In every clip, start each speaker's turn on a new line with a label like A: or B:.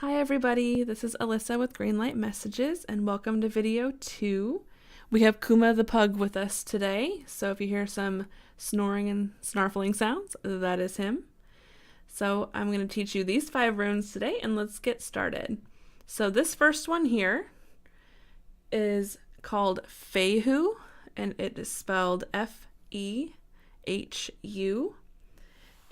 A: Hi everybody, this is Alyssa with Greenlight Messages and welcome to video 2. We have Kuma the pug with us today, so if you hear some snoring and snarfling sounds, that is him. So I'm going to teach you these 5 runes today and let's get started. So this first one here is called Fehu and it is spelled F-E-H-U,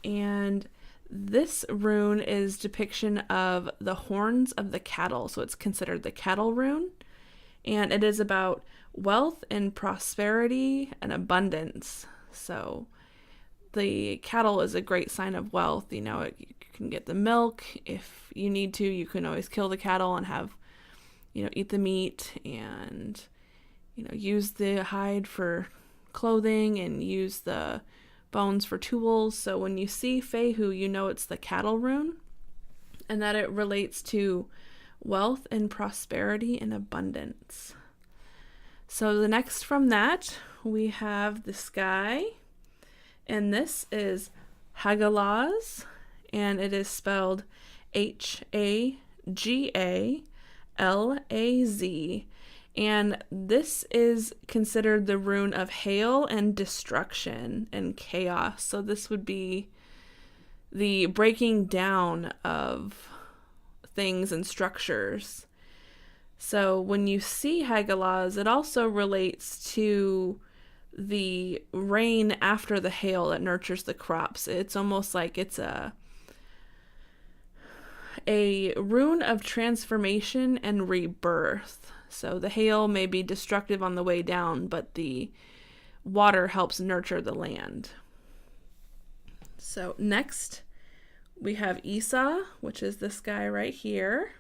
A: and this rune is depiction of the horns of the cattle, so it's considered the cattle rune, and it is about wealth and prosperity and abundance. So the cattle is a great sign of wealth. You can get the milk. If you need to, you can always kill the cattle and have, eat the meat and, use the hide for clothing and use the bones for tools. So when you see Fehu, you know it's the cattle rune and that it relates to wealth and prosperity and abundance. So the next from that, we have the sky, and this is Hagalaz, and it is spelled H-A-G-A-L-A-Z. And this is considered the rune of hail and destruction and chaos. So this would be the breaking down of things and structures. So when you see Hagalaz, it also relates to the rain after the hail that nurtures the crops. It's almost like it's a rune of transformation and rebirth. So the hail may be destructive on the way down, but the water helps nurture the land. So next we have Isa, which is this guy right here.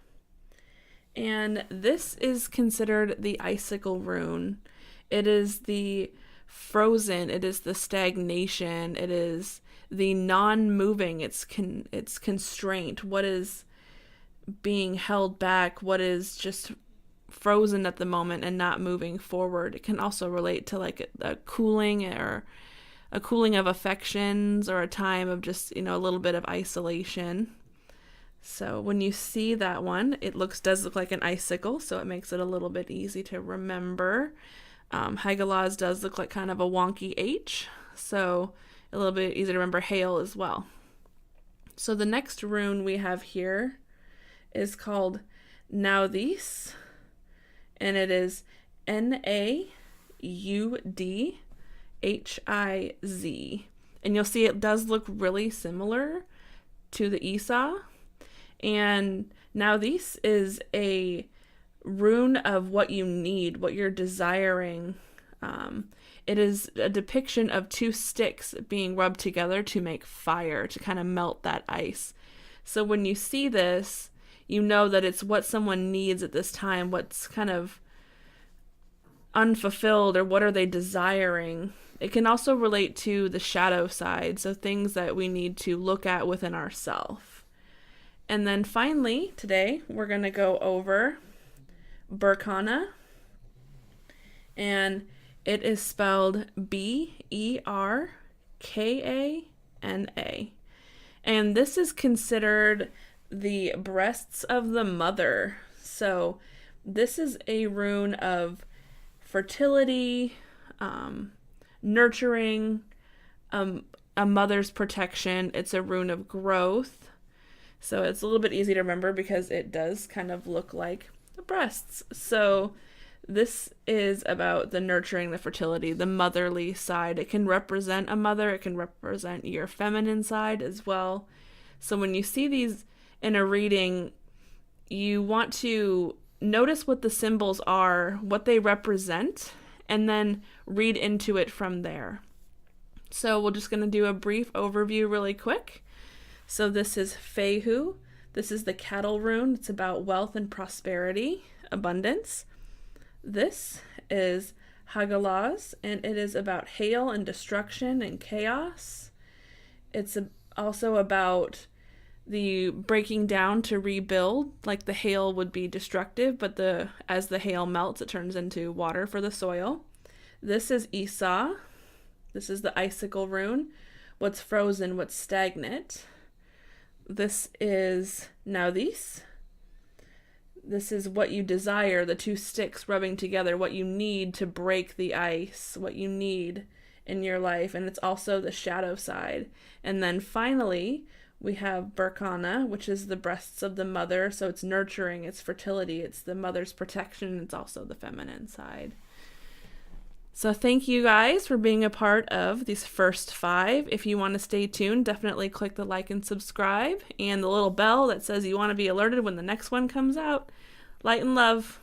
A: And this is considered the icicle rune. It is the frozen, it is the stagnation, it is the non-moving, it's constraint, what is being held back, what is just frozen at the moment and not moving forward. It can also relate to like a cooling or a cooling of affections or a time of just, a little bit of isolation. So when you see that one, it does look like an icicle, so it makes it a little bit easy to remember. Hagalaz does look like kind of a wonky H, so a little bit easy to remember hail as well. So the next rune we have here is called Naudhiz, and it is Naudhiz. And you'll see it does look really similar to the Isa. And Naudhiz is a rune of what you need, what you're desiring. It is a depiction of 2 sticks being rubbed together to make fire, to kind of melt that ice. So when you see this, you know that it's what someone needs at this time, what's kind of unfulfilled, or what are they desiring. It can also relate to the shadow side, so things that we need to look at within ourselves. And then finally, today, we're going to go over Berkana, and it is spelled B-E-R-K-A-N-A. And this is considered the breasts of the mother. So this is a rune of fertility, nurturing, a mother's protection. It's a rune of growth. So it's a little bit easy to remember because it does kind of look like the breasts. So this is about the nurturing, the fertility, the motherly side. It can represent a mother. It can represent your feminine side as well. So when you see these in a reading, you want to notice what the symbols are, what they represent, and then read into it from there. So we're just going to do a brief overview really quick. So this is Fehu. This is the cattle rune. It's about wealth and prosperity, abundance. This is Hagalaz, and it is about hail and destruction and chaos. It's also about the breaking down to rebuild. Like the hail would be destructive, but as the hail melts, it turns into water for the soil. This is Isa. This is the icicle rune. What's frozen, what's stagnant. This is Naudhiz. This is what you desire, the two sticks rubbing together, what you need to break the ice, what you need in your life. And it's also the shadow side. And then finally, we have Berkana, which is the breasts of the mother. So it's nurturing, it's fertility, it's the mother's protection. It's also the feminine side. So thank you guys for being a part of these first 5. If you want to stay tuned, definitely click the like and subscribe and the little bell that says you want to be alerted when the next one comes out. Light and love.